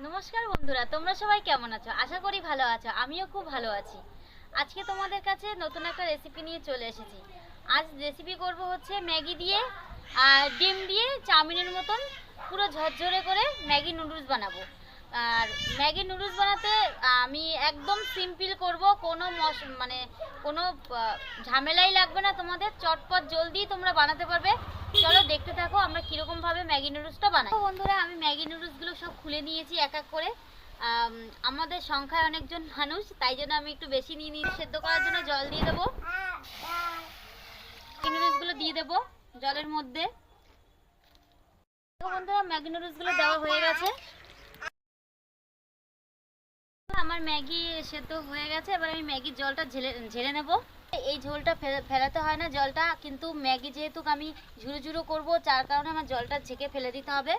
নমস্কার বন্ধুরা, তোমরা সবাই কেমন আছো? আশা করি ভালো আছো। আমিও খুব ভালো আছি। আজকে তোমাদের কাছে নতুন একটা রেসিপি নিয়ে চলে এসেছি। আজ রেসিপি করব হচ্ছে ম্যাগি দিয়ে আর ডিম দিয়ে চাউমিনের মতন পুরো ঝরঝরে করে ম্যাগি নুডলস বানাবো। আর ম্যাগি নুডলস বানাতে আমি একদম সিম্পল করব, কোনো ঝামেলাই লাগবে না তোমাদের। চটপট জলদি তোমরা বানাতে পারবে। চলো দেখতে থাকো আমরা কিরকম ভাবে ম্যাগি নুডলসটা বানাই। তো বন্ধুরা, আমি ম্যাগি নুডলসগুলো সব খুলে নিয়েছি এক এক করে। আমাদের সংখ্যায় অনেকজন মানুষ, তাই জন্য আমি একটু বেশি নিয়ে নিয়েছি। সেদ্ধ করার জন্য জল দিয়ে দেবো। ম্যাগি নুডলসগুলো দিয়ে দেবো জলের মধ্যে। তো বন্ধুরা, ম্যাগি নুডলসগুলো দেওয়া হয়ে গেছে। আমার ম্যাগি সেদ্ধ হয়ে গেছে। এবার আমি ম্যাগির জলটা ঝেলে নেব। এই ঝোলটা ফেলাতে হয় না জলটা, কিন্তু ম্যাগি যেহেতু আমি ঝুরো ঝুরো করবো, যার কারণে আমার জলটা ছেঁকে ফেলে দিতে হবে।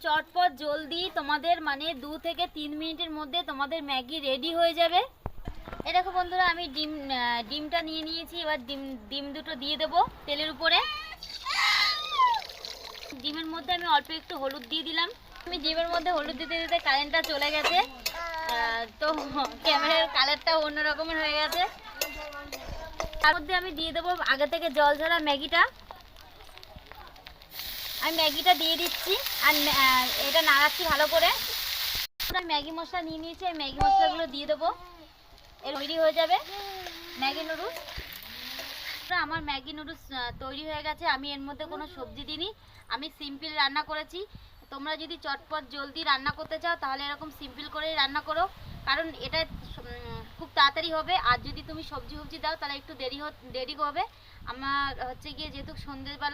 চটপট জলদি তোমাদের 2 থেকে 3 মিনিটের মধ্যে তোমাদের ম্যাগি রেডি হয়ে যাবে। এই দেখো বন্ধুরা, আমি ডিমটা নিয়ে নিয়েছি। এবার ডিম দুটো দিয়ে দেবো তেলের উপরে। ডিমের মধ্যে আমি অল্প একটু হলুদ দিয়ে দিলাম। আমি ডিমের মধ্যে হলুদ দিতে দিতে কারেন্টটা চলে গেছে, তো ক্যামেরার কালারটা অন্য রকমের হয়ে গেছে। তার মধ্যে আমি দিয়ে দেবো আগে থেকে জল ঝরা ম্যাগিটা। আমি ম্যাগিটা দিয়ে দিচ্ছি আর এটা নাড়াচ্ছি ভালো করে। ম্যাগি মশলা নিয়ে নিয়েছি, এই ম্যাগি মশলাগুলো দিয়ে দেবো। এর তৈরি হয়ে যাবে ম্যাগি নুডলস। আমার ম্যাগি নুডলস তৈরি হয়ে গেছে। আমি এর মধ্যে কোনো সবজি দিইনি, আমি সিম্পল রান্না করেছি। তোমরা যদি চটপট জলদি রান্না করতে চাও তাহলে এরকম সিম্পল করেই রান্না করো, কারণ এটা খুব তাড়াতাড়ি হবে। আর যদি তুমি সবজি দাও তাহলে একটু দেরি হবে। আমার হচ্ছে গিয়ে যেহেতু সন্ধ্যেবেলা